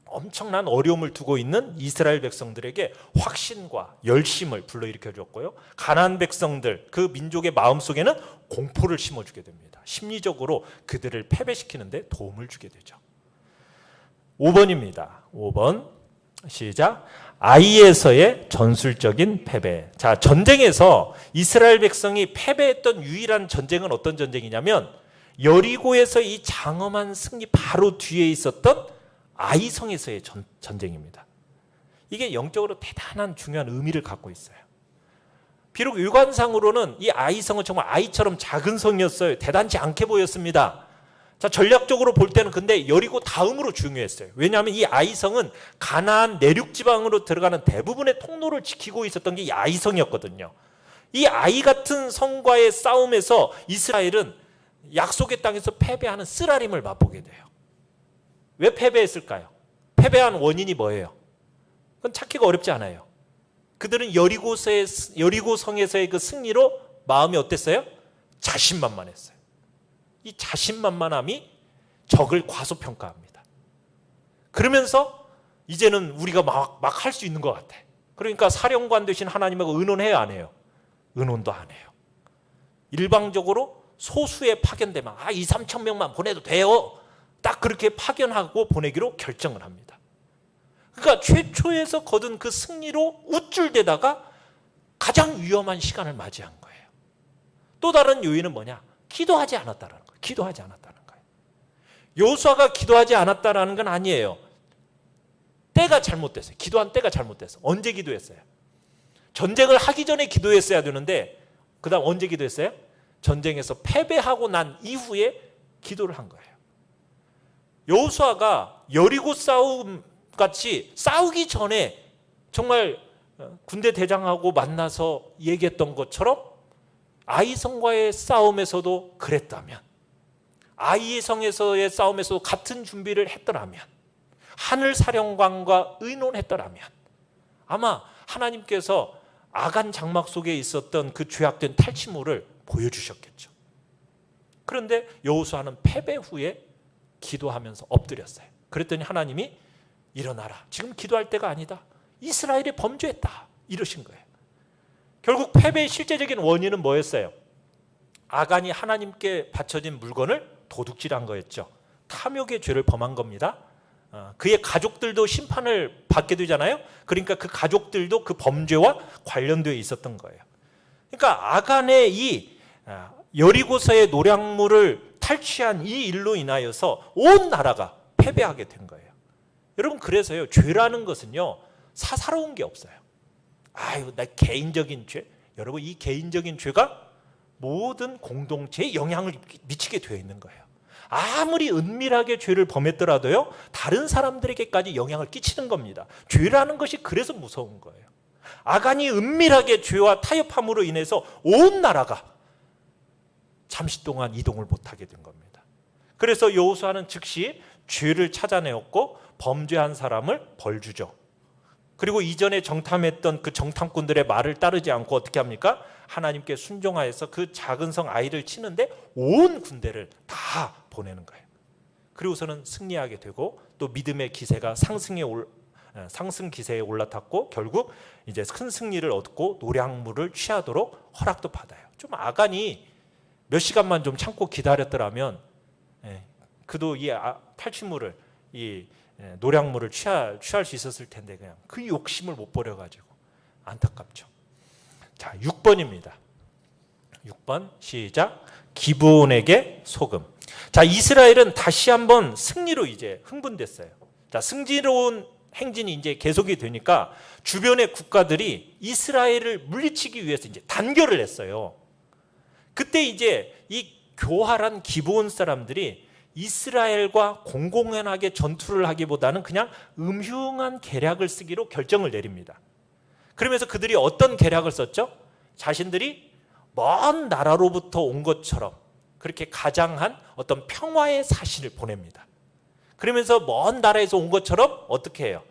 엄청난 어려움을 두고 있는 이스라엘 백성들에게 확신과 열심을 불러일으켜 줬고요. 가나안 백성들, 그 민족의 마음속에는 공포를 심어주게 됩니다. 심리적으로 그들을 패배시키는 데 도움을 주게 되죠. 5번입니다. 5번 시작. 아이에서의 전술적인 패배. 자, 전쟁에서 이스라엘 백성이 패배했던 유일한 전쟁은 어떤 전쟁이냐면 여리고에서 이 장엄한 승리 바로 뒤에 있었던 아이성에서의 전쟁입니다. 이게 영적으로 대단한 중요한 의미를 갖고 있어요. 비록 육안상으로는 이 아이성은 정말 아이처럼 작은 성이었어요. 대단치 않게 보였습니다. 자, 전략적으로 볼 때는 근데 여리고 다음으로 중요했어요. 왜냐하면 이 아이성은 가나안 내륙 지방으로 들어가는 대부분의 통로를 지키고 있었던 게 이 아이성이었거든요. 이 아이 같은 성과의 싸움에서 이스라엘은 약속의 땅에서 패배하는 쓰라림을 맛보게 돼요. 왜 패배했을까요? 패배한 원인이 뭐예요? 그건 찾기가 어렵지 않아요. 그들은 여리고성에서의 그 승리로 마음이 어땠어요? 자신만만했어요. 이 자신만만함이 적을 과소평가합니다. 그러면서 이제는 우리가 막 할 수 있는 것 같아. 그러니까 사령관 되신 하나님하고 의논해요, 안 해요? 의논도 안 해요. 일방적으로 소수에 파견되면 2, 3천 명만 보내도 돼요. 딱 그렇게 파견하고 보내기로 결정을 합니다. 그러니까 최초에서 거둔 그 승리로 우쭐대다가 가장 위험한 시간을 맞이한 거예요. 또 다른 요인은 뭐냐? 기도하지 않았다는 거예요. 기도하지 않았다는 거예요. 여호수아가 기도하지 않았다는 건 아니에요. 때가 잘못됐어요. 기도한 때가 잘못됐어요. 언제 기도했어요? 전쟁을 하기 전에 기도했어야 되는데 그 다음 언제 기도했어요? 전쟁에서 패배하고 난 이후에 기도를 한 거예요. 여호수아가 여리고 싸움 같이 싸우기 전에 정말 군대 대장하고 만나서 얘기했던 것처럼 아이성과의 싸움에서도 그랬다면, 아이성에서의 싸움에서도 같은 준비를 했더라면, 하늘 사령관과 의논했더라면 아마 하나님께서 아간 장막 속에 있었던 그 죄악된 탈취물을 보여주셨겠죠. 그런데 여호수아는 패배 후에 기도하면서 엎드렸어요. 그랬더니 하나님이 일어나라. 지금 기도할 때가 아니다. 이스라엘이 범죄했다. 이러신 거예요. 결국 패배의 실제적인 원인은 뭐였어요? 아간이 하나님께 바쳐진 물건을 도둑질한 거였죠. 탐욕의 죄를 범한 겁니다. 그의 가족들도 심판을 받게 되잖아요. 그러니까 그 가족들도 그 범죄와 관련되어 있었던 거예요. 그러니까 아간의 이 여리고서의 노략물을 탈취한 이 일로 인하여서 온 나라가 패배하게 된 거예요. 여러분, 그래서요, 죄라는 것은요 사사로운 게 없어요. 아유, 나 개인적인 죄. 여러분, 이 개인적인 죄가 모든 공동체에 영향을 미치게 되어 있는 거예요. 아무리 은밀하게 죄를 범했더라도요 다른 사람들에게까지 영향을 끼치는 겁니다. 죄라는 것이 그래서 무서운 거예요. 아간이 은밀하게 죄와 타협함으로 인해서 온 나라가 잠시 동안 이동을 못하게 된 겁니다. 그래서 여호수아는 즉시 죄를 찾아내었고 범죄한 사람을 벌주죠. 그리고 이전에 정탐했던 그 정탐꾼들의 말을 따르지 않고 어떻게 합니까? 하나님께 순종하여서 그 작은 성 아이를 치는데 온 군대를 다 보내는 거예요. 그리고서는 승리하게 되고 또 믿음의 기세가 상승 기세에 올라탔고 결국 이제 큰 승리를 얻고 노량물을 취하도록 허락도 받아요. 좀 아간이 몇 시간만 좀 참고 기다렸더라면 그도 이 탈취물을 이 노량물을 취할 수 있었을 텐데 그냥 그 욕심을 못 버려가지고 안타깝죠. 자, 6번입니다. 6번 시작. 기브온에게 소금. 자, 이스라엘은 다시 한번 승리로 이제 흥분됐어요. 자, 승리로운 행진이 이제 계속이 되니까 주변의 국가들이 이스라엘을 물리치기 위해서 이제 단결을 했어요. 그때 이제 이 교활한 기브온 사람들이 이스라엘과 공공연하게 전투를 하기보다는 그냥 음흉한 계략을 쓰기로 결정을 내립니다. 그러면서 그들이 어떤 계략을 썼죠? 자신들이 먼 나라로부터 온 것처럼 그렇게 가장한 어떤 평화의 사신을 보냅니다. 그러면서 먼 나라에서 온 것처럼 어떻게 해요?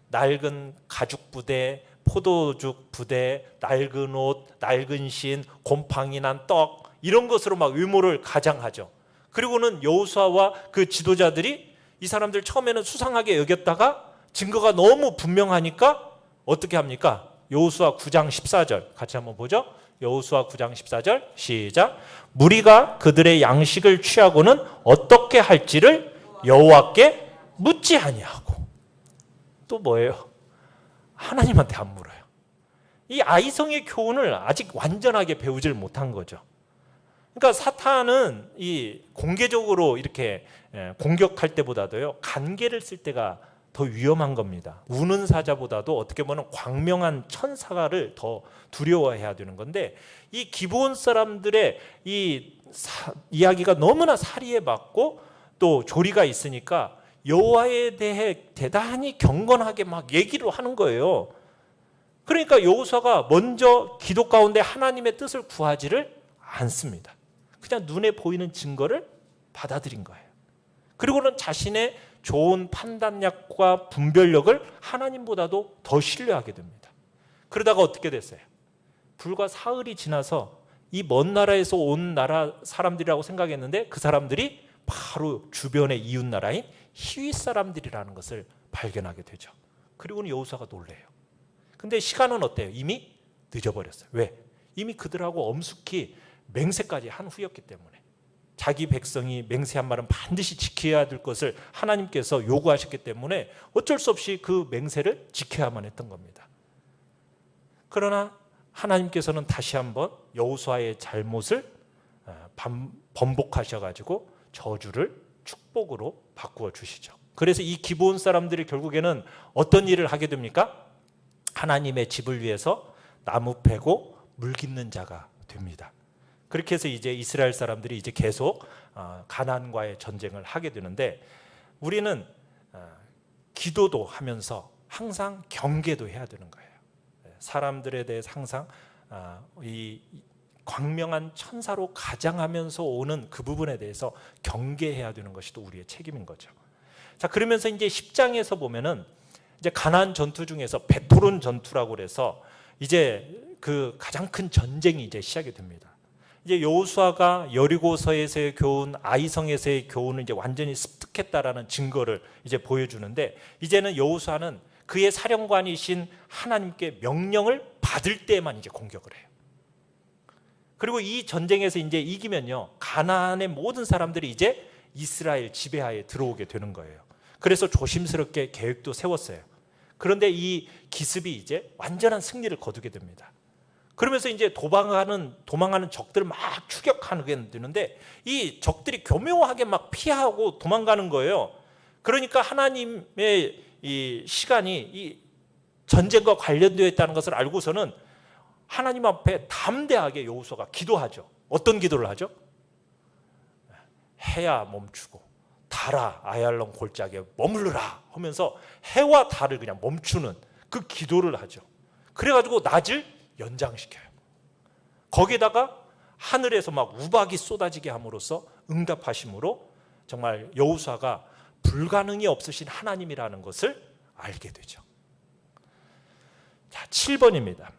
낡은 가죽 부대, 포도죽 부대, 낡은 옷, 낡은 신, 곰팡이 난 떡 이런 것으로 막 외모를 가장하죠. 그리고는 여호수아와 그 지도자들이 이 사람들 처음에는 수상하게 여겼다가 증거가 너무 분명하니까 어떻게 합니까? 여호수아 9장 14절 같이 한번 보죠. 여호수아 9장 14절 시작. 무리가 그들의 양식을 취하고는 어떻게 할지를 여호와께 묻지 아니하고. 또 뭐예요? 하나님한테 안 물어요. 이 아이성의 교훈을 아직 완전하게 배우질 못한 거죠. 그러니까 사탄은 이 공개적으로 이렇게 공격할 때보다도요 간계를 쓸 때가 더 위험한 겁니다. 우는 사자보다도 어떻게 보면 광명한 천사를 더 두려워해야 되는 건데 이 기브온 사람들의 이 이야기가 너무나 사리에 맞고 또 조리가 있으니까 여호와에 대해 대단히 경건하게 막 얘기를 하는 거예요. 그러니까 여호수아가 먼저 기도 가운데 하나님의 뜻을 구하지를 않습니다. 그냥 눈에 보이는 증거를 받아들인 거예요. 그리고는 자신의 좋은 판단력과 분별력을 하나님보다도 더 신뢰하게 됩니다. 그러다가 어떻게 됐어요? 불과 사흘이 지나서 이 먼 나라에서 온 나라 사람들이라고 생각했는데 그 사람들이 바로 주변의 이웃 나라인 히윗 사람들이라는 것을 발견하게 되죠. 그리고는 여호수아가 놀래요. 근데 시간은 어때요? 이미 늦어버렸어요. 왜? 이미 그들하고 엄숙히 맹세까지 한 후였기 때문에 자기 백성이 맹세한 말은 반드시 지켜야 될 것을 하나님께서 요구하셨기 때문에 어쩔 수 없이 그 맹세를 지켜야만 했던 겁니다. 그러나 하나님께서는 다시 한번 여호수아의 잘못을 번복하셔가지고 저주를 축복으로 바꾸어 주시죠. 그래서 이 기브온 사람들이 결국에는 어떤 일을 하게 됩니까? 하나님의 집을 위해서 나무 패고 물 깃는 자가 됩니다. 그렇게 해서 이제 이스라엘 사람들이 이제 계속 가나안과의 전쟁을 하게 되는데 우리는 기도도 하면서 항상 경계도 해야 되는 거예요. 사람들에 대해서 항상 이 광명한 천사로 가장하면서 오는 그 부분에 대해서 경계해야 되는 것이 또 우리의 책임인 거죠. 자, 그러면서 이제 10장에서 보면은 이제 가나안 전투 중에서 베토론 전투라고 그래서 이제 그 가장 큰 전쟁이 이제 시작이 됩니다. 이제 여호수아가 여리고서에서의 교훈, 아이성에서의 교훈을 이제 완전히 습득했다라는 증거를 이제 보여주는데 이제는 여호수아는 그의 사령관이신 하나님께 명령을 받을 때만 이제 공격을 해요. 그리고 이 전쟁에서 이제 이기면요 가나안의 모든 사람들이 이제 이스라엘 지배하에 들어오게 되는 거예요. 그래서 조심스럽게 계획도 세웠어요. 그런데 이 기습이 이제 완전한 승리를 거두게 됩니다. 그러면서 이제 도망가는 적들을 막 추격하게 되는데 이 적들이 교묘하게 막 피하고 도망가는 거예요. 그러니까 하나님의 이 시간이 이 전쟁과 관련되어 있다는 것을 알고서는 하나님 앞에 담대하게 여호수아가 기도하죠. 어떤 기도를 하죠? 해야 멈추고 달아 아얄론 골짜기에 머무르라 하면서 해와 달을 그냥 멈추는 그 기도를 하죠. 그래가지고 낮을 연장시켜요. 거기에다가 하늘에서 막 우박이 쏟아지게 함으로써 응답하심으로 정말 여호수아가 불가능이 없으신 하나님이라는 것을 알게 되죠. 자, 7번입니다.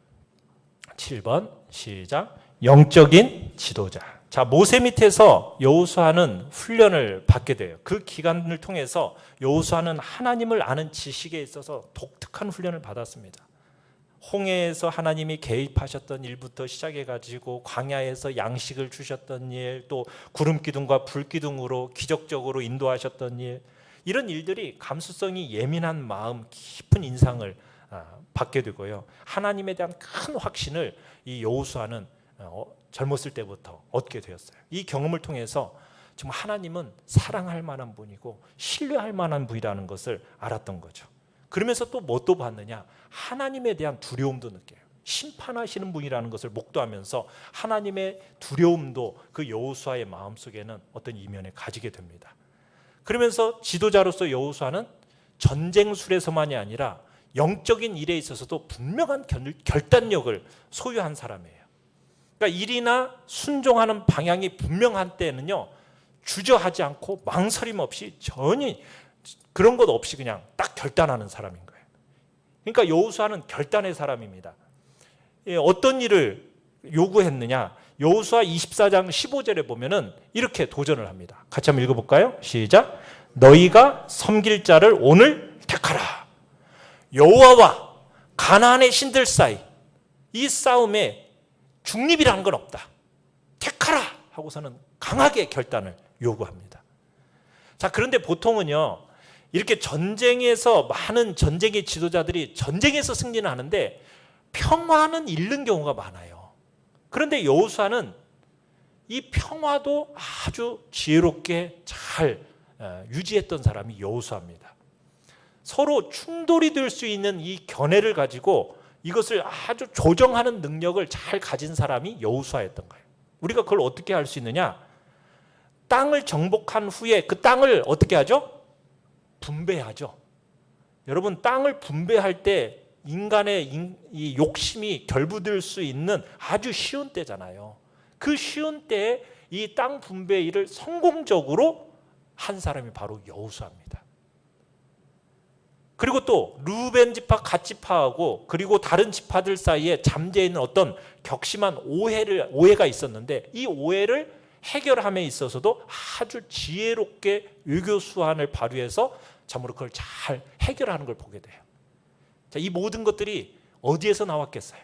7번 시작. 영적인 지도자. 자, 모세 밑에서 여호수아는 훈련을 받게 돼요. 그 기간을 통해서 여호수아는 하나님을 아는 지식에 있어서 독특한 훈련을 받았습니다. 홍해에서 하나님이 개입하셨던 일부터 시작해가지고 광야에서 양식을 주셨던 일, 또 구름 기둥과 불 기둥으로 기적적으로 인도하셨던 일, 이런 일들이 감수성이 예민한 마음, 깊은 인상을 받게 되고요. 하나님에 대한 큰 확신을 이 여호수아는 젊었을 때부터 얻게 되었어요. 이 경험을 통해서 정말 하나님은 사랑할 만한 분이고 신뢰할 만한 분이라는 것을 알았던 거죠. 그러면서 또 뭐 또 봤느냐? 하나님에 대한 두려움도 느껴요. 심판하시는 분이라는 것을 목도하면서 하나님의 두려움도 그 여호수아의 마음속에는 어떤 이면에 가지게 됩니다. 그러면서 지도자로서 여호수아는 전쟁술에서만이 아니라 영적인 일에 있어서도 분명한 결단력을 소유한 사람이에요. 그러니까 일이나 순종하는 방향이 분명한 때는요, 주저하지 않고 망설임 없이 전혀 그런 것 없이 그냥 딱 결단하는 사람인 거예요. 그러니까 여호수아는 결단의 사람입니다. 어떤 일을 요구했느냐? 여호수아 24장 15절에 보면은 이렇게 도전을 합니다. 같이 한번 읽어볼까요? 시작. 너희가 섬길 자를 오늘 택하라. 여호와와 가나안의 신들 사이 이 싸움에 중립이라는 건 없다. 택하라 하고서는 강하게 결단을 요구합니다. 자, 그런데 보통은요, 이렇게 전쟁에서 많은 전쟁의 지도자들이 전쟁에서 승리는 하는데 평화는 잃는 경우가 많아요. 그런데 여호수아는 이 평화도 아주 지혜롭게 잘 유지했던 사람이 여호수아입니다. 서로 충돌이 될 수 있는 이 견해를 가지고 이것을 아주 조정하는 능력을 잘 가진 사람이 여호수아였던 거예요. 우리가 그걸 어떻게 할 수 있느냐? 땅을 정복한 후에 그 땅을 어떻게 하죠? 분배하죠. 여러분, 땅을 분배할 때 인간의 이 욕심이 결부될 수 있는 아주 쉬운 때잖아요. 그 쉬운 때에 이 땅 분배 일을 성공적으로 한 사람이 바로 여호수아입니다. 그리고 또 르우벤 지파, 갓 지파하고 그리고 다른 지파들 사이에 잠재해 있는 어떤 격심한 오해가 있었는데 이 오해를 해결함에 있어서도 아주 지혜롭게 외교 수완을 발휘해서 참으로 그걸 잘 해결하는 걸 보게 돼요. 자, 이 모든 것들이 어디에서 나왔겠어요?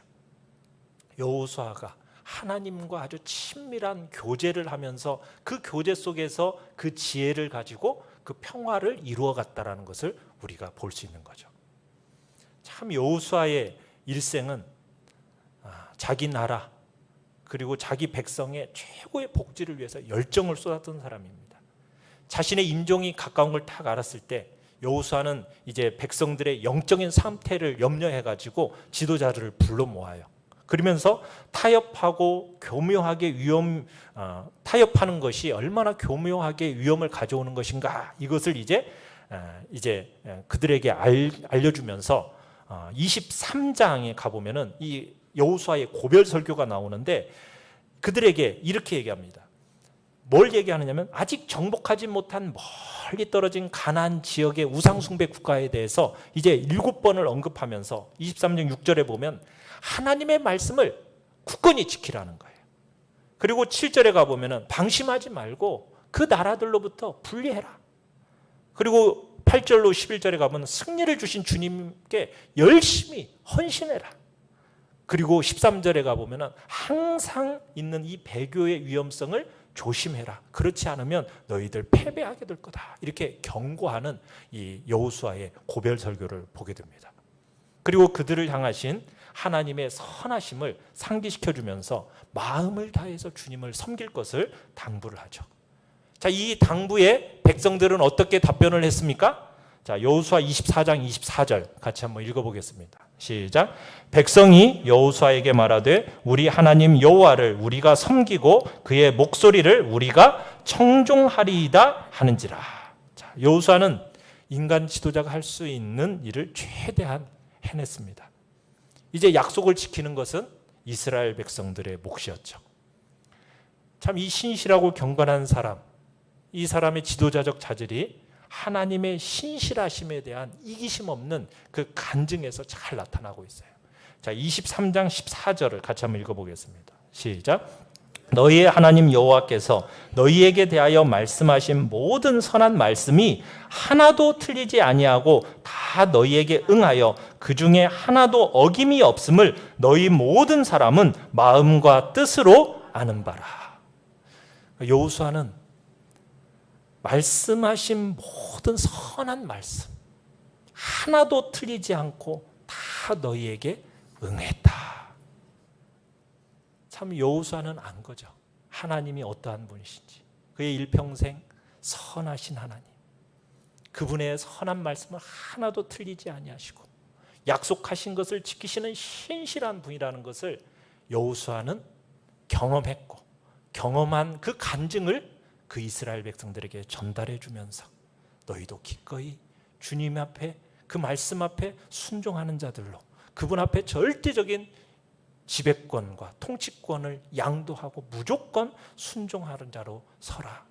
여호수아가 하나님과 아주 친밀한 교제를 하면서 그 교제 속에서 그 지혜를 가지고 그 평화를 이루어갔다라는 것을 우리가 볼 수 있는 거죠. 참 여호수아의 일생은 자기 나라 그리고 자기 백성의 최고의 복지를 위해서 열정을 쏟았던 사람입니다. 자신의 임종이 가까운 걸 딱 알았을 때 여호수아는 이제 백성들의 영적인 상태를 염려해가지고 지도자들을 불러 모아요. 그러면서 타협하고 교묘하게 타협하는 것이 얼마나 교묘하게 위험을 가져오는 것인가, 이것을 이제 그들에게 알려주면서 23장에 가보면은 이 여호수아의 고별 설교가 나오는데 그들에게 이렇게 얘기합니다. 뭘 얘기하느냐면 아직 정복하지 못한 멀리 떨어진 가나안 지역의 우상숭배 국가에 대해서 이제 7번을 언급하면서 23장 6절에 보면 하나님의 말씀을 굳건히 지키라는 거예요. 그리고 7절에 가보면 방심하지 말고 그 나라들로부터 분리해라. 그리고 8절로 11절에 가면 승리를 주신 주님께 열심히 헌신해라. 그리고 13절에 가보면 항상 있는 이 배교의 위험성을 조심해라. 그렇지 않으면 너희들 패배하게 될 거다. 이렇게 경고하는 이 여호수아의 고별 설교를 보게 됩니다. 그리고 그들을 향하신 하나님의 선하심을 상기시켜주면서 마음을 다해서 주님을 섬길 것을 당부를 하죠. 자, 이 당부에 백성들은 어떻게 답변을 했습니까? 자, 여호수아 24장 24절 같이 한번 읽어보겠습니다. 시작. 백성이 여호수아에게 말하되 우리 하나님 여호와를 우리가 섬기고 그의 목소리를 우리가 청종하리이다 하는지라. 자, 여호수아는 인간 지도자가 할 수 있는 일을 최대한 해냈습니다. 이제 약속을 지키는 것은 이스라엘 백성들의 몫이었죠. 참 이 신실하고 경건한 사람, 이 사람의 지도자적 자질이 하나님의 신실하심에 대한 이기심 없는 그 간증에서 잘 나타나고 있어요. 자, 23장 14절을 같이 한번 읽어보겠습니다. 시작. 너희의 하나님 여호와께서 너희에게 대하여 말씀하신 모든 선한 말씀이 하나도 틀리지 아니하고 다 너희에게 응하여 그 중에 하나도 어김이 없음을 너희 모든 사람은 마음과 뜻으로 아는 바라. 여호수아는 말씀하신 모든 선한 말씀 하나도 틀리지 않고 다 너희에게 응했다. 참 여호수아는 안 거죠. 하나님이 어떠한 분이신지. 그의 일평생 선하신 하나님. 그분의 선한 말씀을 하나도 틀리지 아니하시고 약속하신 것을 지키시는 신실한 분이라는 것을 여호수아는 경험했고 경험한 그 간증을 그 이스라엘 백성들에게 전달해 주면서 너희도 기꺼이 주님 앞에 그 말씀 앞에 순종하는 자들로 그분 앞에 절대적인 지배권과 통치권을 양도하고 무조건 순종하는 자로 서라.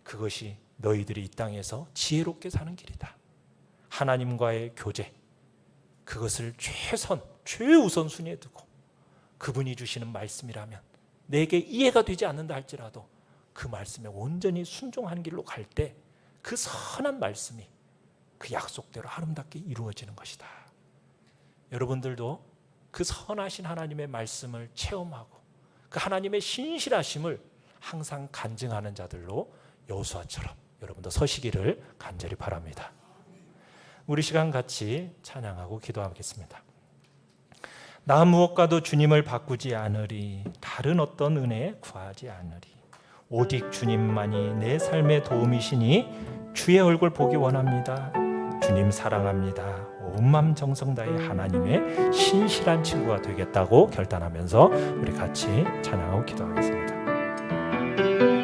그것이 너희들이 이 땅에서 지혜롭게 사는 길이다. 하나님과의 교제, 그것을 최우선순위에 두고 그분이 주시는 말씀이라면 내게 이해가 되지 않는다 할지라도 그 말씀에 온전히 순종하는 길로 갈 때 그 선한 말씀이 그 약속대로 아름답게 이루어지는 것이다. 여러분들도 그 선하신 하나님의 말씀을 체험하고 그 하나님의 신실하심을 항상 간증하는 자들로 여호수아처럼 여러분도 서시기를 간절히 바랍니다. 우리 시간 같이 찬양하고 기도하겠습니다. 나 무엇과도 주님을 바꾸지 않으리. 다른 어떤 은혜 구하지 않으리. 오직 주님만이 내 삶의 도움이시니 주의 얼굴 보기 원합니다. 주님 사랑합니다. 온 마음 정성 다해 하나님의 신실한 친구가 되겠다고 결단하면서 우리 같이 찬양하고 기도하겠습니다.